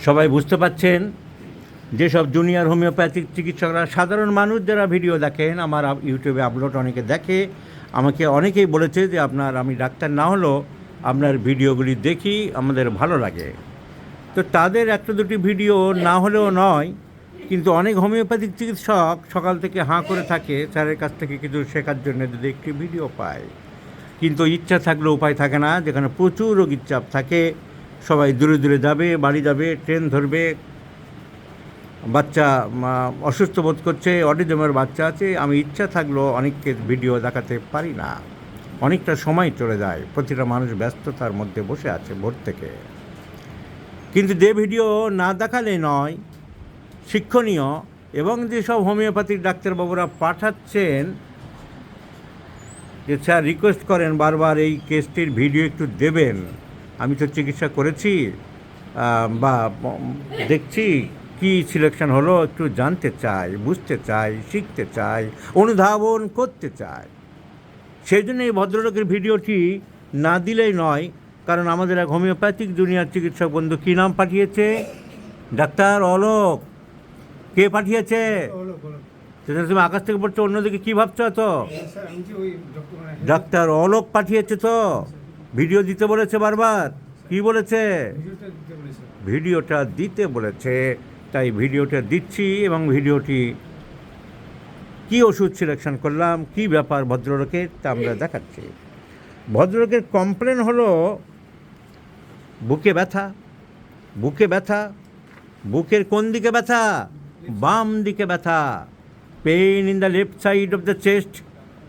সবাই বুঝতে পাচ্ছেন, যেসব জুনিয়র হোমিওপ্যাথিক চিকিৎসকরা, সাধারণ মানুষ যারা ভিডিও দেখেন, আমার ইউটিউবে আপলোড অনেকে দেখে, আমাকে অনেকেই বলেছে যে আমি ডাক্তার না হলেও আপনার ভিডিওগুলি দেখি, আমাদের ভালো লাগে। তো তাদের একটা দুটি ভিডিও না হলেও নয়, কিন্তু অনেক হোমিওপ্যাথিক চিকিৎসক সকাল থেকে হাঁ করে থাকে স্যারের কাছ থেকে কিছু শেখার জন্য, যদি একটি ভিডিও পায়। কিন্তু ইচ্ছা থাকলেও উপায় থাকে না, যেখানে প্রচুর রোগীর চাপ থাকে, সবাই দূরে দূরে যাবে, বাড়ি যাবে, ট্রেন ধরবে, বাচ্চা অসুস্থ বোধ করছে, অটিজমের বাচ্চা আছে, আমি ইচ্ছা থাকলেও অনেককে ভিডিও দেখাতে পারি না, অনেকটা সময় চলে যায়, প্রতিটা মানুষ ব্যস্ততার মধ্যে বসে আছে ভোর থেকে। কিন্তু যে ভিডিও না দেখালে নয়, শিক্ষণীয়, এবং যেসব হোমিওপ্যাথিক ডাক্তারবাবুরা পাঠাচ্ছেন যে স্যার রিকোয়েস্ট করেন বারবার এই কেসটির ভিডিও একটু দেবেন, আমি তো চিকিৎসা করেছি বা দেখছি কি সিলেকশন হলো, একটু জানতে চাই, বুঝতে চাই, শিখতে চাই, অনুধাবন করতে চাই। সেই জন্য এই ভদ্রলোকের ভিডিওটি না দিলেই নয়, কারণ আমাদের এক হোমিওপ্যাথিক জুনিয়র চিকিৎসক বন্ধু কী নাম পাঠিয়েছে? ডাক্তার অলোক। কে পাঠিয়েছে? তুমি আকাশ থেকে পড়ছো, অন্যদিকে কী ভাবছো? তো ডাক্তার অলোক পাঠিয়েছে, তো ভিডিও দিতে বলেছে বারবার। কি বলেছে? ভিডিওটা দিতে বলেছে, তাই ভিডিওটা দিচ্ছি। এবং ভিডিওটি কি ওষুধ সিলেকশন করলাম, কি ব্যাপার ভদ্রলোকের, তা আমরা দেখাচ্ছি। ভদ্রলোকের কমপ্লেন হলো বুকে ব্যথা। বুকে ব্যথা, বুকের কোন দিকে ব্যথা? বাম দিকে ব্যথা। Pain in the left side of the chest.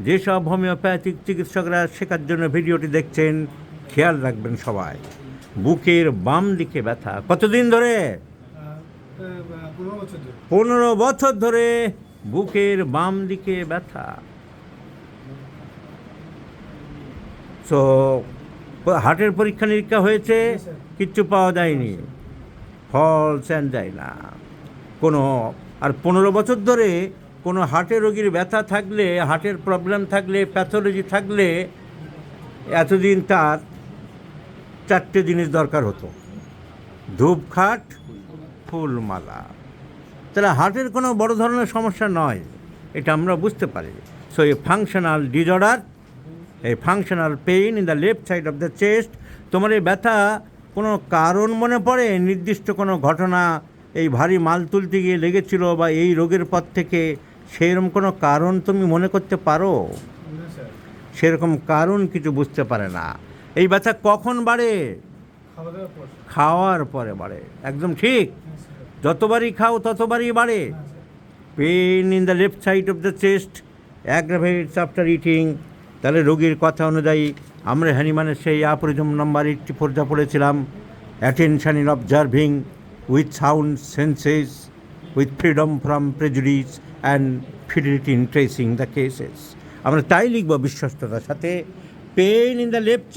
যেসব হোমিওপ্যাথিক চিকিৎসকরা শেখার জন্য ভিডিওটি দেখছেন, খেয়াল রাখবেন সবাই, বুকের বাম দিকে ব্যথা। কতদিন ধরে? 15 বছর ধরে বুকের বাম দিকে ব্যথা। তো হার্টের পরীক্ষা নিরীক্ষা হয়েছে, কিচ্ছু পাওয়া যায়নি, ফলস অ্যাঞ্জাইনা কোনো। আর 15 বছর ধরে কোনো হার্টের রোগীর ব্যথা থাকলে, হার্টের প্রবলেম থাকলে, প্যাথোলজি থাকলে, এতদিন তার 4টে জিনিস দরকার হতো: ধূপখাট, ফুলমালা। তাহলে হার্টের কোনো বড় ধরনের সমস্যা নয়, এটা আমরা বুঝতে পারি। সো এ ফাংশনাল ডিসঅর্ডার, এই functional pain in the left side of the chest. তোমার এই ব্যথা কোনো কারণ মনে পড়ে? নির্দিষ্ট কোনো ঘটনা, এই ভারী মাল তুলতে গিয়ে লেগেছিল, বা এই রোগের পর থেকে সেরকম কোনো কারণ তুমি মনে করতে পারো? সেরকম কারণ কিছু বুঝতে পারে না। এই ব্যথা কখন বাড়ে? খাওয়ার পরে বাড়ে। একদম ঠিক, যতবারই খাও ততবারই বাড়ে। Pain in the left side of the chest aggravates after eating. তাহলে রোগীর কথা অনুযায়ী আমরা হ্যানিম্যানের সেই অ্যাপরিজম নাম্বার 84 যা পড়েছিলাম, attention in observing with sound senses, with freedom from prejudice and fidelity in tracing the cases. আমরা তাই লিখব বিশ্বস্ততার সাথে, pain in the left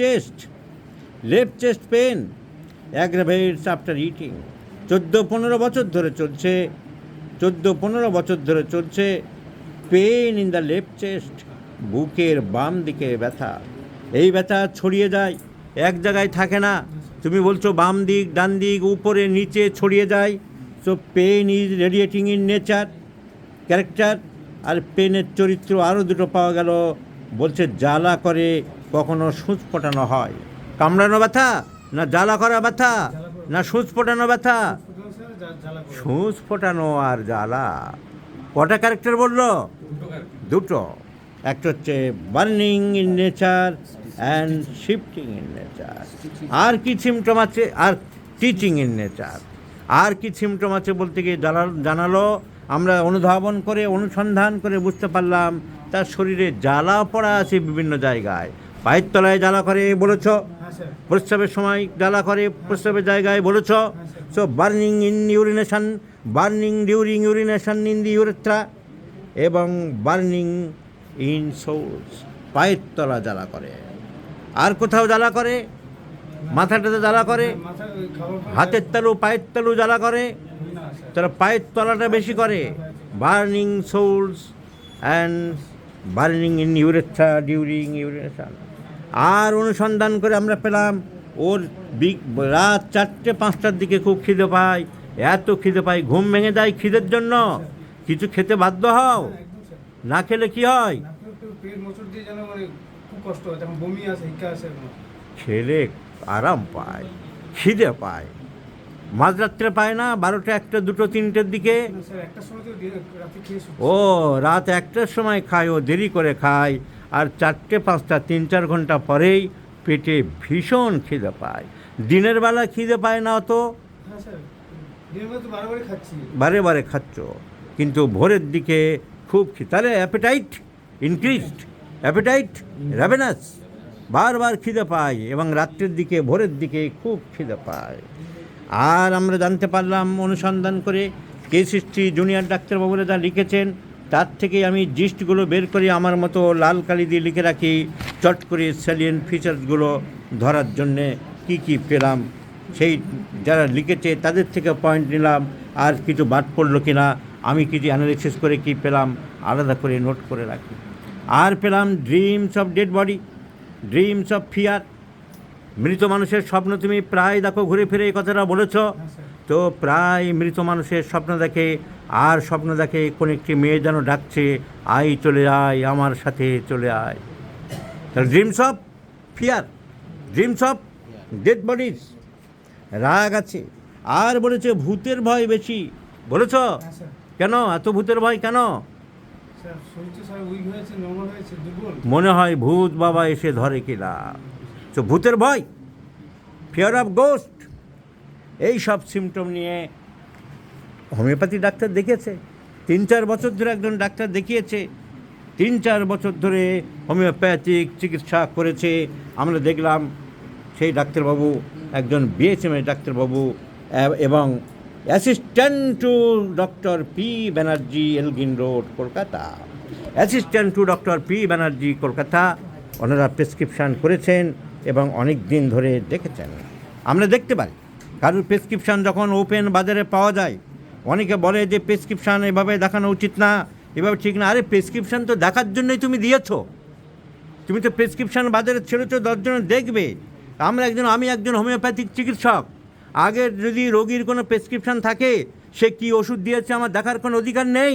chest pain aggravates after eating. 14-15 বছর ধরে চলছে, 14-15 বছর ধরে চলছে pain in the left chest, বুকের বাম দিকে ব্যথা। এই ব্যথা ছড়িয়ে যায়, এক জায়গায় থাকে না। তুমি বলছো বাম দিক, ডান দিক, উপরে নিচে ছড়িয়ে যায়। So pain is radiating in nature, character. আর পেনের চরিত্র আরও দুটো পাওয়া গেল, বলছে জ্বালা করে, কখনো সূচ ফোটানো হয়। কামড়ানো ব্যথা না জ্বালা করা ব্যথা না সূচ ফোটানো ব্যথা? সূচ ফোটানো আর জ্বালা। কটা ক্যারেক্টার বললো? দুটো। একটা হচ্ছে burning in nature and shifting in nature. আর কি সিমটম আছে? আর টিচিং ইন নেচার। আর কি সিমটম আছে বলতে গিয়ে জানালো। আমরা অনুধাবন করে, অনুসন্ধান করে বুঝতে পারলাম তার শরীরে জ্বালা পড়া আছে বিভিন্ন জায়গায়। পায়ের তলায় জ্বালা করে বলেছ, প্রস্রাবের সময় জ্বালা করে প্রস্রাবের জায়গায় বলেছ। So burning in urination, burning during urination in the urethra, এবং বার্নিং ইন সোলস, পায়ের তলা জ্বালা করে। আর কোথাও জ্বালা করে? মাথাটাতে জ্বালা করে, হাতের তালু, পায়ের তালু জ্বালা করে, তারা পায়ের তলাটা বেশি করে। Burning soles and burning in urethra during urination. আর অনুসন্ধান করে আমরা পেলাম ওর রাত 4টে-5টার দিকে খুব খিদে পায়, এত খিদে পায় ঘুম ভেঙে যায় খিদের জন্য, কিছু খেতে বাধ্য হও, হ্যাঁ, একদম স্যার। না খেলে কি হয়? না খেলে তো পেট মোচড় দিয়ে যেন মানে খুব কষ্ট হয়, তখন বমি আসে, হিক্কা আসে এরকম। খেলে আরাম পায়, খিদে পায়, মাঝরাত্রে পায় না, 12টা, 1টা, 2টো, 3টের দিকে। না স্যার, একটার সময় তো রাতে খেয়ে শুচ্ছি। ও রাত 1টার সময় খায়, ও দেরি করে খায়, আর 4টে-5টা 3-4 ঘন্টা পরেই পেটে ভীষণ খিদে পায়। দিনের বেলা খিদে পায় না অত, হ্যাঁ স্যার, দিনের বেলা তো বারবারই খাচ্ছি। বারে বারে খাচ্ছ, কিন্তু ভোরের দিকে খুব তাহলে অ্যাপেটাইট ইনক্রিজড, অ্যাপেটাইট র্যাভেনাস, বারবার খিদে পায়, এবং রাত্রের দিকে ভোরের দিকে খুব খিদে পায়। আর আমরা জানতে পারলাম অনুসন্ধান করে, কেস হিস্ট্রি জুনিয়র ডাক্তারবাবুরা যা লিখেছেন তার থেকে আমি জিস্টগুলো বের করে আমার মতো লাল কালি দিয়ে লিখে রাখি, চট করে স্যালিয়েন্ট ফিচার্সগুলো ধরার জন্যে কি কি পেলাম, সেই যারা লিখেছে তাদের থেকে পয়েন্ট নিলাম, আর কিছু বাদ পড়লো কি না, আমি কিছু অ্যানালিসিস করে কি পেলাম আলাদা করে নোট করে রাখি। আর পেলাম dreams of dead body, dreams of fear, মৃত মানুষের স্বপ্ন। তুমি প্রায় দেখো ঘুরে ফিরে এই কথাটা বলেছ, হ্যাঁ স্যার। তো প্রায় মৃত মানুষের স্বপ্ন দেখে, আর স্বপ্ন দেখে কোন একটি মেয়ে যেন ডাকছে, আই চলে আয়, আমার সাথে চলে আয়। তাহলে dreams of fear, dreams of dead bodies, রাগ আছে। আর বলেছে ভূতের ভয় বেশি, বলেছ হ্যাঁ স্যার। কেন এত ভূতের ভয় কেন? স্যার শরীর তো স্যার উইক হয়েছে, নর্মাল হয়েছে, দুর্বল। মনে হয় ভূত বাবা এসে ধরে কিনা, তো ভূতের ভয়, ফিয়ার অফ গোস্ট, এই সব সিমটম নিয়ে হোমিওপ্যাথি ডাক্তার দেখিয়েছে। 3-4 বছর ধরে একজন ডাক্তার দেখিয়েছে, 3-4 বছর ধরে হোমিওপ্যাথিক চিকিৎসা করেছে। আমরা দেখলাম সেই ডাক্তারবাবু একজন বিএচএমের ডাক্তারবাবু, এবং assistant two doctor P Banerjee, Elgin road, Kolkata. Assistant two doctor P Banerjee, Kolkata. ওনারা প্রেসক্রিপশান করেছেন এবং অনেক দিন ধরে দেখেছেন। আমরা দেখতে পারি কারোর প্রেসক্রিপশান যখন ওপেন বাজারে পাওয়া যায়, অনেকে বলে যে প্রেসক্রিপশান এভাবে দেখানো উচিত না, এভাবে ঠিক না। আরে প্রেসক্রিপশান তো দেখার জন্যই তুমি দিয়েছো, তুমি তো প্রেসক্রিপশান বাজারে ছেড়েছো 10 জন দেখবে। আমি একজন হোমিওপ্যাথিক চিকিৎসক, আগে যদি রোগীর কোনো প্রেসক্রিপশান থাকে, সে কি ওষুধ দিয়েছে আমার দেখার কোনো অধিকার নেই?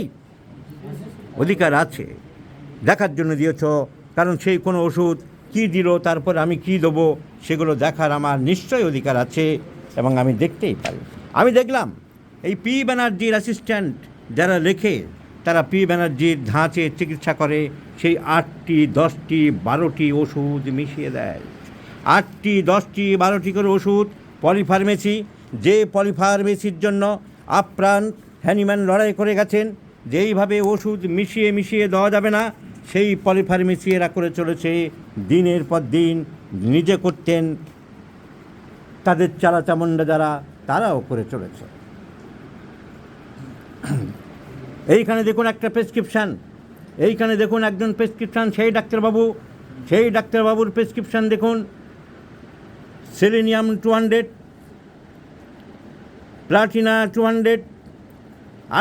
অধিকার আছে, দেখার জন্য দিয়েছ, কারণ সেই কোনো ওষুধ কি দিল, তারপর আমি কি দেবো, সেগুলো দেখার আমার নিশ্চয়ই অধিকার আছে, এবং আমি দেখতেই পারি। আমি দেখলাম এই পি ব্যানার্জির অ্যাসিস্ট্যান্ট যারা লেখে, তারা পি ব্যানার্জির ধাঁচে চিকিৎসা করে, সেই 8টি, 10টি, 12টি ওষুধ মিশিয়ে দেয়। 8টি, 10টি, 12টি করে ওষুধ, পলিফার্মেসি, যে পলিফার্মেসির জন্য আপ্রাণ হ্যানিম্যান লড়াই করে গেছেন, যেইভাবে ওষুধ মিশিয়ে মিশিয়ে দেওয়া যাবে না, সেই পলিফার্মেসি এরা করে চলেছে দিনের পর দিন। নিজে করতেন, তাদের চালাচামুন্ডা যারা, তারাও করে চলেছে। এইখানে দেখুন একটা প্রেসক্রিপশান, এইখানে দেখুন একজন প্রেসক্রিপশান, সেই ডাক্তারবাবুর প্রেসক্রিপশান দেখুন। Selenium 200, Platina 200,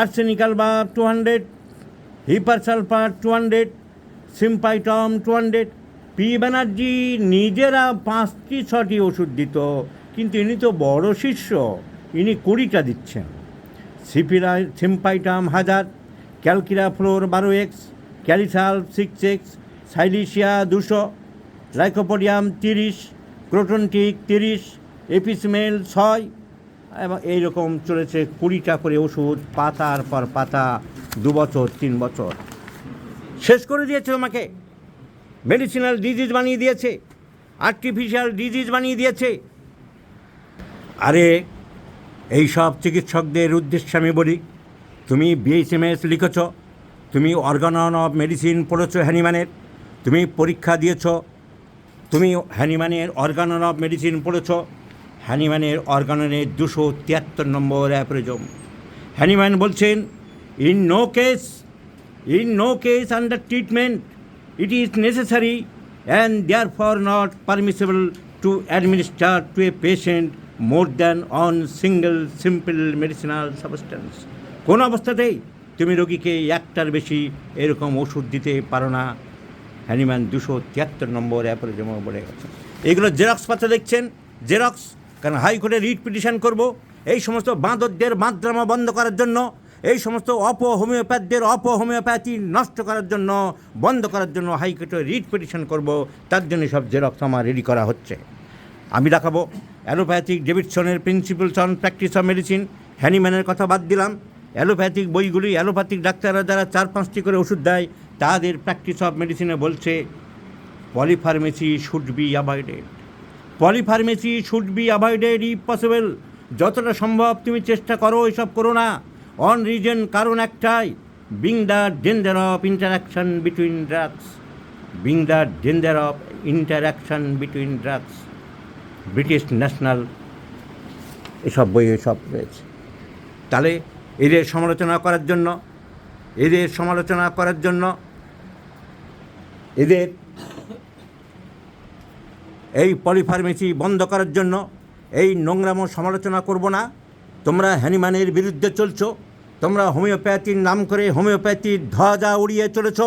arsenic Alva 200, hepar sulphur 200, সিম্পাইটম 200। P Banerjee নিজেরা 5টি-6টি ওষুধ দিত, কিন্তু ইনি তো বড় শিষ্য, ইনি 20টা দিচ্ছেন। সিম্পাইটাম 1000, ক্যালকিরা ফ্লোর 12x, ক্যালিসাল 6x, silicea 200, lycopodium 30, croton tig 30, apis mel 6, এবং এইরকম চলেছে 20টা করে ওষুধ, পাতার পর পাতা, 2 বছর 3 বছর। শেষ করে দিয়েছে তোমাকে, মেডিসিনাল ডিজিজ বানিয়ে দিয়েছে, আর্টিফিশিয়াল ডিজিজ বানিয়ে দিয়েছে। আরে এই সব চিকিৎসকদের উদ্দেশ্যে আমি বলি, তুমি বিএসএমএস লিখেছ, তুমি অর্গানন অফ মেডিসিন পড়েছ হ্যানিম্যানের, তুমি পরীক্ষা দিয়েছ, তুমি হ্যানিম্যানের অর্গানন অফ মেডিসিন পড়েছ। হ্যানিম্যানের অর্গাননের 273 নম্বর অ্যাপ্রেজম। হ্যানিম্যান বলছেন, in no case under treatment it is necessary and therefore not permissible to administer to a patient more than one single simple medicinal substance. কোন অবস্থাতেই তুমি রোগীকে একটার বেশি এরকম ওষুধ দিতে পারো না। হ্যানিম্যান 273 নম্বর অ্যাপ্রেজম বলে গেছে। এগুলো জেরক্স পাতা দেখছেন, জেরক্স, কারণ হাইকোর্টে রিট পিটিশন করব এই সমস্ত বাঁদরদের বাঁদরামা বন্ধ করার জন্য, এই সমস্ত হোমিওপ্যাথদের হোমিওপ্যাথি নষ্ট করার জন্য, বন্ধ করার জন্য হাইকোর্টে রিট পিটিশন করব। তার জন্য সব জেরক্স আমার রেডি করা হচ্ছে। আমি দেখাবো অ্যালোপ্যাথিক ডেভিডসনের principles on practice of medicine, হ্যানিম্যানের কথা বাদ দিলাম। অ্যালোপ্যাথিক বইগুলি, অ্যালোপ্যাথিক ডাক্তাররা যারা 4-5টি করে ওষুধ দেয়, তাদের প্র্যাকটিস অফ মেডিসিনে বলছে polypharmacy should be avoided. Polypharmacy should be avoided if possible. যতটা সম্ভব তুমি চেষ্টা করো এসব করো না। অন রিজন, কারণ একটাই, being the danger of interaction between drugs. Being the danger of interaction between drugs. British national এসব বইয়ে সব রয়েছে। তাহলে এদের সমালোচনা করার জন্য, এদের এই পলিফার্মেসি বন্ধ করার জন্য এই নোংরামো সমালোচনা করব না। তোমরা হ্যানিম্যানের বিরুদ্ধে চলছো, তোমরা হোমিওপ্যাথির নাম করে হোমিওপ্যাথির ধ্বজা উড়িয়ে চলেছো,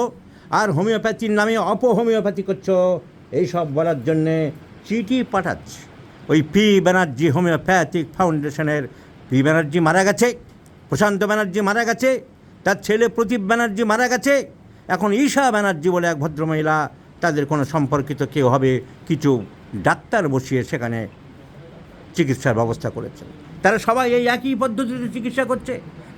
আর হোমিওপ্যাথির নামে অপহোমিওপ্যাথি করছো। এইসব বলার জন্যে চিঠি পাঠাচ্ছে ওই পি ব্যানার্জি হোমিওপ্যাথিক ফাউন্ডেশনের। পি ব্যানার্জি মারা গেছে, প্রশান্ত ব্যানার্জি মারা গেছে, তার ছেলে প্রদীপ ব্যানার্জি মারা গেছে। এখন ঈশা ব্যানার্জি বলে এক ভদ্রমহিলা, তাদের কোনো সম্পর্কিত কেউ হবে, কিছু ডাক্তার বসিয়ে সেখানে চিকিৎসার ব্যবস্থা করেছে। তারা সবাই এই একই পদ্ধতিতে চিকিৎসা করছে।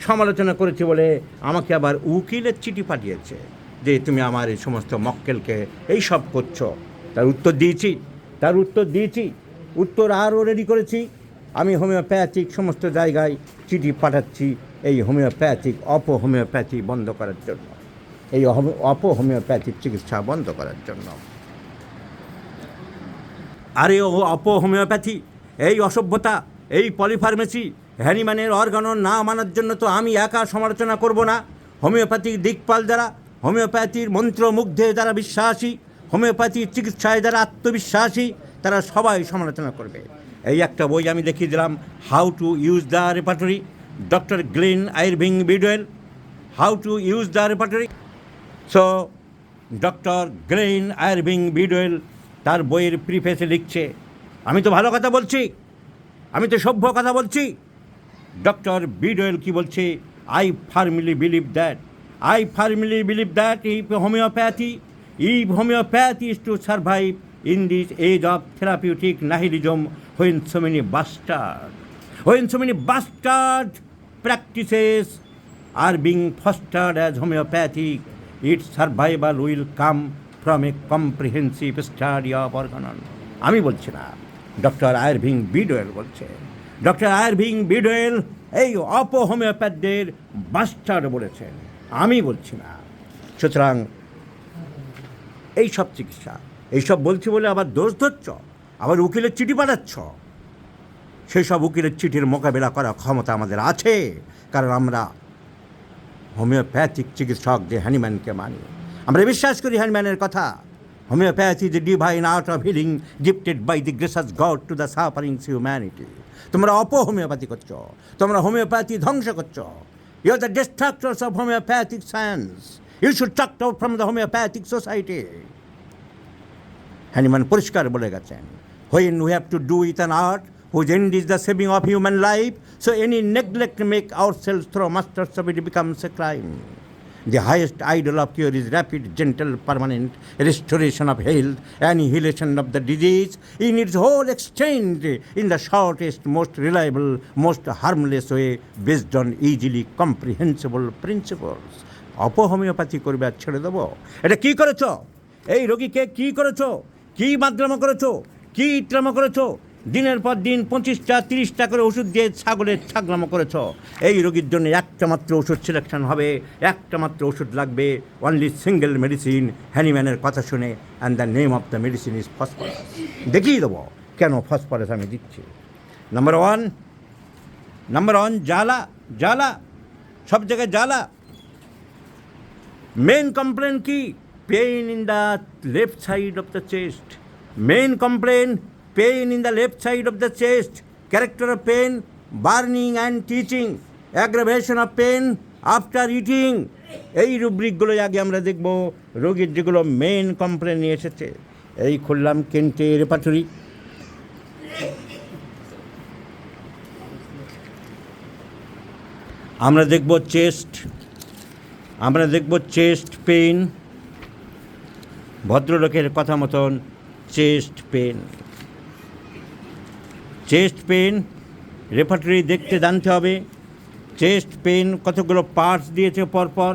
সমালোচনা করেছে বলে আমাকে আবার উকিলের চিঠি পাঠিয়েছে যে তুমি আমার এই সমস্ত মক্কেলকে এই সব করছো। তার উত্তর দিয়েছি, উত্তর আরও রেডি করেছি। আমি হোমিওপ্যাথিক সমস্ত জায়গায় চিঠি পাঠাচ্ছি এই হোমিওপ্যাথিক অপহোমিওপ্যাথি বন্ধ করার জন্য, এই অপহোমিওপ্যাথিক চিকিৎসা বন্ধ করার জন্য। আর এই অপহোমিওপ্যাথি, এই অসভ্যতা, এই পলিফার্মেসি, হ্যানিম্যানের অর্গানও না মানার জন্য তো আমি একা সমালোচনা করব না। হোমিওপ্যাথিক দিকপাল যারা, হোমিওপ্যাথির মন্ত্রমুগ্ধে যারা বিশ্বাসী, হোমিওপ্যাথির চিকিৎসায় যারা আত্মবিশ্বাসী, তারা সবাই সমালোচনা করবে। এই একটা বই আমি দেখিয়ে দিলাম, how to use the repertory, doctor Glenn Irving Bidwell, how to use the repertory. So doctor Glenn Irving Bidwell তার বইয়ের প্রিফেসে লিখছে, আমি তো ভালো কথা বলছি, আমি তো সভ্য কথা বলছি। ডক্টর বিডওয়েল কি বলছে, I firmly believe that if homeopathy is to survive in this age of therapeutic nihilism, when so many bastard practices are being fostered as homeopathic, its survival will come from a comprehensive study of organon. আমি বলছি না, doctor আইরভিং বিডওয়েল বলছে। Doctor আইরভিং বিডওয়েল এই অপহোমিওপ্যাথদের bastard বলেছেন, আমি বলছি না। সুতরাং এইসব চিকিৎসা, এইসব বলছি বলে আবার দোষ ধরছ, আবার উকিলের চিঠি পাঠাচ্ছ। সেই সব উকিলের চিঠির মোকাবেলা করার ক্ষমতা আমাদের আছে, কারণ আমরা হোমিওপ্যাথিক চিকিৎসক যে হ্যানিম্যানকে মানি, আমরা বিশ্বাস করি হ্যানিম্যানের কথা। Homeopathy the divine art of healing gifted by the gracious God to the sufferings humanity. তোমরা অপহোমিওপ্যাথি করছো, তোমরা হোমিওপ্যাথি ধ্বংস করছো। You are the destructors of homeopathic science. You should tuck out from the homeopathic society. Hahnemann পরিষ্কার বলে গেছেন, when we have to do with an art whose end is the saving of human life, so any neglect to make ourselves through masters of it becomes a crime. The highest ideal of cure is rapid, gentle, permanent restoration of health, annihilation of the disease in its whole extent, in the shortest, most reliable, most harmless way, based on easily comprehensible principles. অপহোমিওপ্যাথি করবে আর ছেড়ে দেবো? এটা কী করেছো? এই রোগীকে কী করেছো? কী মাদ্রামা করেছো? কী ইত্রামা করেছো? দিনের পর দিন 25টা 30টা করে ওষুধ দিয়ে ছাগলের ছাগলামো করেছো। এই রোগীর জন্য একটা মাত্র ওষুধ সিলেকশন হবে, একটা মাত্র ওষুধ লাগবে, অনলি সিঙ্গেল মেডিসিন, হ্যানিম্যানের কথা শুনে। And the name of the medicine is phosphorus. দেখিয়ে দেবো কেন ফসফরাস আমি দিচ্ছি। নাম্বার ওয়ান জ্বালা, সব জায়গায় জ্বালা। মেন কমপ্লেন কি? Pain in the left side of the chest. Main complaint, pain in the left side of the chest, character of pain, burning and teaching, aggravation of pain after eating. এই রুব্রিকগুলো আগে আমরা দেখব, রোগীর যেগুলো main complain নিয়ে এসেছে। এই খুললাম কেন্টের রেপার্টরি। আমরা দেখব চেস্ট পেইন, ভদ্রলোকের কথা মতন চেস্ট পেন রেপার্টরি দেখতে জানতে হবে। চেস্ট পেন কতগুলো পার্টস দিয়েছে পরপর,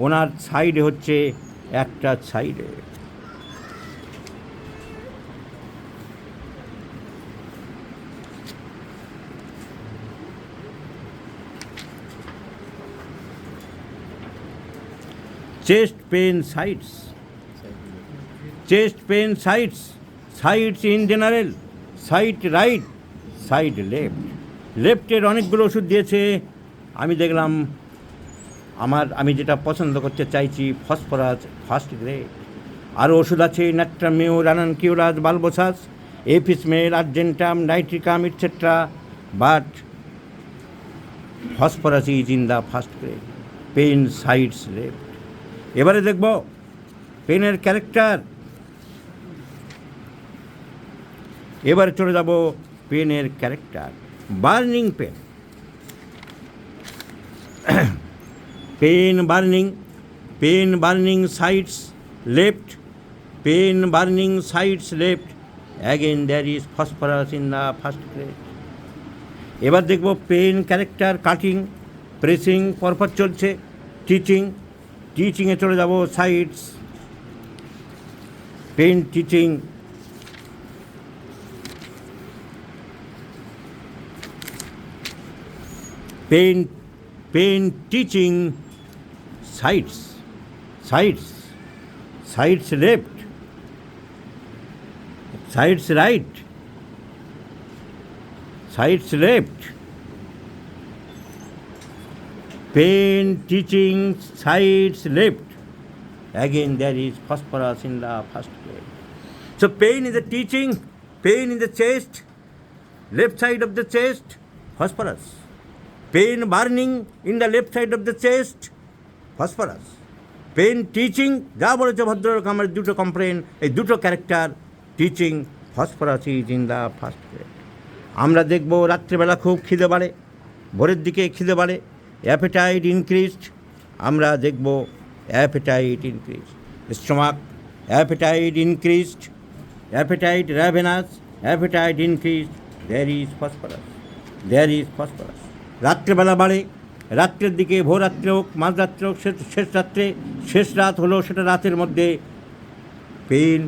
ওনার সাইডে হচ্ছে একটা সাইডে। Chest pain sides in general, side right, side লেফটের অনেকগুলো ওষুধ দিয়েছে। আমি দেখলাম আমি যেটা পছন্দ করতে চাইছি ফসফরাস ফার্স্ট গ্রেড। আরও ওষুধ আছে natrum mur, ranunculus, bulbosus, apis mel, argentum, nitricum etcetera, but phosphorus is in the first grade. Pain sides left. এবারে দেখব পেনের ক্যারেক্টার। এবারে চলে যাব পেনের ক্যারেক্টার। Burning pain, pain burning sides left, again there is phosphorus in the first grade. এবার দেখব পেন ক্যারেক্টার। কাটিং, প্রেসিং পরপর চলছে। টিচিংয়ে চলে যাব sides, pain teaching, pain teaching sides left, sides right, sides left. Pain teaching sides left. Again there is phosphorus in the first grade. So pain is the teaching, pain in the chest, left side of the chest, phosphorus. Pain burning in the left side of the chest, phosphorus. Pain teaching, যা বলেছে ভদ্রলোক আমার দুটো complain, এই দুটো character, stitching, phosphorus is in the first grade. আমরা দেখব রাত্রেবেলা খুব খিদে বাড়ে, ভোরের দিকে খিদে বাড়ে, অ্যাপেটাইট ইনক্রিজড। আমরা দেখব appetite increased, stomach appetite increased, appetite ravenous, appetite increased, there is phosphorus. রাত্রেবেলা বাড়ে, রাত্রের দিকে ভোররাত্রে হোক, মাঝরাত্রে হোক, শেষ রাত হলো সেটা রাতের মধ্যে। Pain,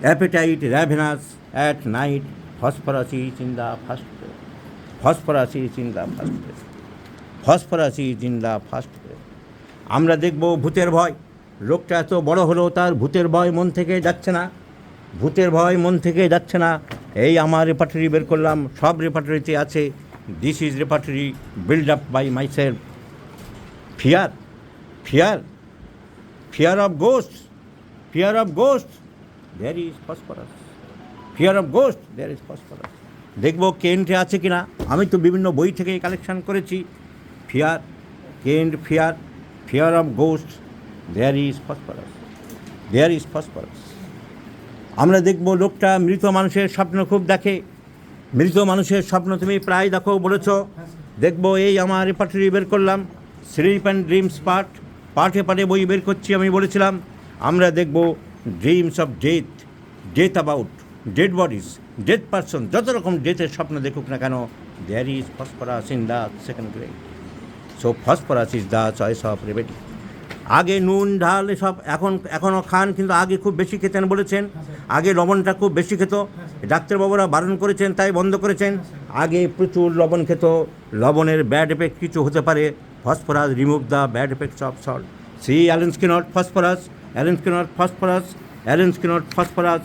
appetite, ravenous at night, phosphorus is in the first grade. আমরা দেখব ভূতের ভয়। লোকটা এত বড় হলো, তার ভূতের ভয় মন থেকে যাচ্ছে না। এই আমার রেপার্টরি বের করলাম, সব রেপার্টরিতে আছে। This is repertory build up by my self. Fear of ghost, there is phosphorus. দেখব কেন্টে আছে কিনা। আমি তো বিভিন্ন বই থেকে কালেকশন করেছি। Fear of ghost, there is phosphorus. আমরা দেখব লোকটা মৃত মানুষের স্বপ্ন খুব দেখে। মৃত মানুষের স্বপ্ন তুমি প্রায় দেখো বলেছ। দেখব এই আমার রেপার্টরি বের করলাম, স্লিপ অ্যান্ড ড্রিমস পার্টে বই বের করছি। আমি বলেছিলাম আমরা দেখব dreams of death about dead bodies, death person, যত রকম ডেথের স্বপ্ন দেখুক না কেন, there is phosphorus in the second grade. So phosphorus is the choice of remedy. আগে নুন ঝাল এসব এখনও খান, কিন্তু আগে খুব বেশি খেতেন বলেছেন। আগে লবণটা খুব বেশি খেত, ডাক্তারবাবুরা বারণ করেছেন তাই বন্ধ করেছেন। আগে প্রচুর লবণ খেত, লবণের ব্যাড এফেক্ট কিছু হতে পারে। Phosphorus remove the bad effects of salt. C Allen Skinner phosphorus,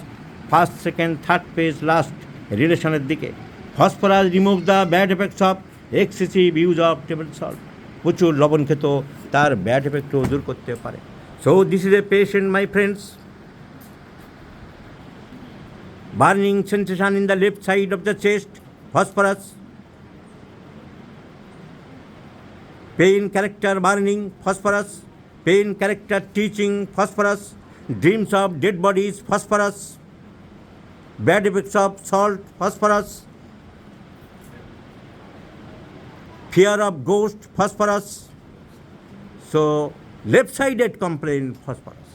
first second third page last রিলেশনের দিকে। Phosphorus remove the bad effects of excessive use of table salt. প্রচুর লবণ খেত, তার ব্যাড এফেক্টও দূর করতে পারে। So this is a patient my friends. Burning sensation in the left side of the chest, phosphorus. Pain character burning, phosphorus. Pain character stitching, phosphorus. Dreams of dead bodies, phosphorus. Bad effects of salt, phosphorus. fear of ghost, phosphorus. So left-sided complaint, phosphorus.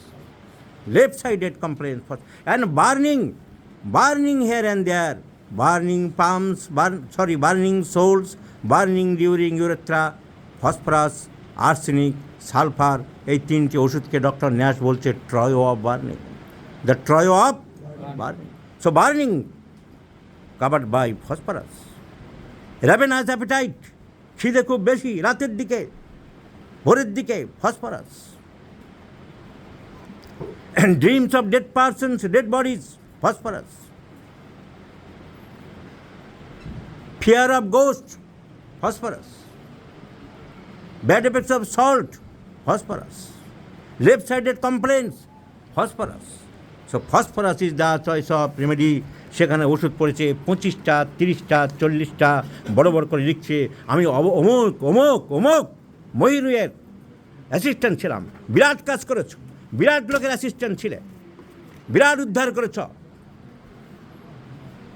Left-sided complaint, phosphorus. And burning here and there, burning palms, burning soles, burning during urethra, phosphorus, arsenic, sulphur, এই তিনটি ওষুধকে doctor Nash বলছে trio of burning, the trio of burning. So burning covered by phosphorus. Ravenous appetite, খিদে খুব বেশি রাতের দিকে, ভোরের দিকে, phosphorus. And dreams of dead persons, dead bodies, phosphorus. Fear of ghosts, phosphorus. Bad effects of salt, phosphorus. Left-sided complaints, phosphorus. So phosphorus is the choice of remedy. সেখানে ওষুধ পড়েছে 25টা, 30টা, 40টা, বড় বড় করে লিখছে। আমি অমুক অমুক অমুক ময়ূরের অ্যাসিস্ট্যান্ট ছিলাম, বিরাট কাজ করেছ, বিরাট লোকের অ্যাসিস্ট্যান্ট ছিলে, বিরাট উদ্ধার করেছ।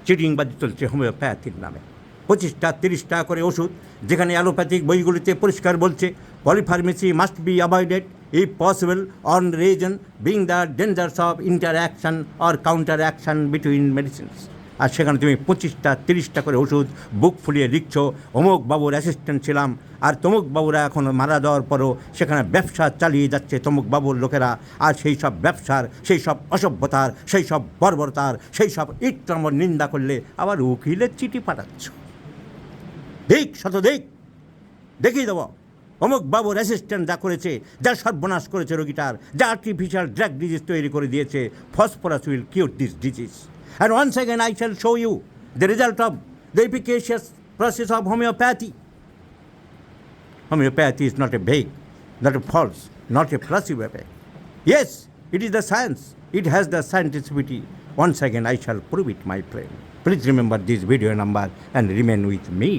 চিটিংবাজি চলছে হোমিওপ্যাথির নামে। 25টা 30টা করে ওষুধ, যেখানে অ্যালোপ্যাথিক বইগুলিতে পরিষ্কার বলছে polypharmacy must be avoided if possible on reason being the dangers of interaction or counteraction between medicines. আর সেখানে তুমি 25টা 30টা করে ওষুধ বুক ফুলিয়ে লিখছো, অমুক বাবুর অ্যাসিস্ট্যান্ট ছিলাম। আর তমুক বাবুরা এখন মারা যাওয়ার পরও সেখানে ব্যবসা চালিয়ে যাচ্ছে তমুক বাবুর লোকেরা। আর সেই সব ব্যবসার, সেই সব অসভ্যতার, সেই সব বর্বরতার, সেই সব ইট্রম্বর নিন্দা করলে আবার উকিলের চিঠি পাঠাচ্ছ। দিক শতদিক দেখিয়ে দেবো অমুক বাবুর অ্যাসিস্ট্যান্ট যা করেছে, যা সর্বনাশ করেছে রোগীটার, যা আর্টিফিশিয়াল ড্রাগ ডিজিজ তৈরি করে দিয়েছে। Phosphorus will cure this disease. And once again I shall show you the result of the efficacious process of homeopathy. Homeopathy is not a vague, not a false, not a placebo effect. Yes, it is the science. It has the scientificity. Once again I shall prove it, my friend. Please remember this video number and remain with me.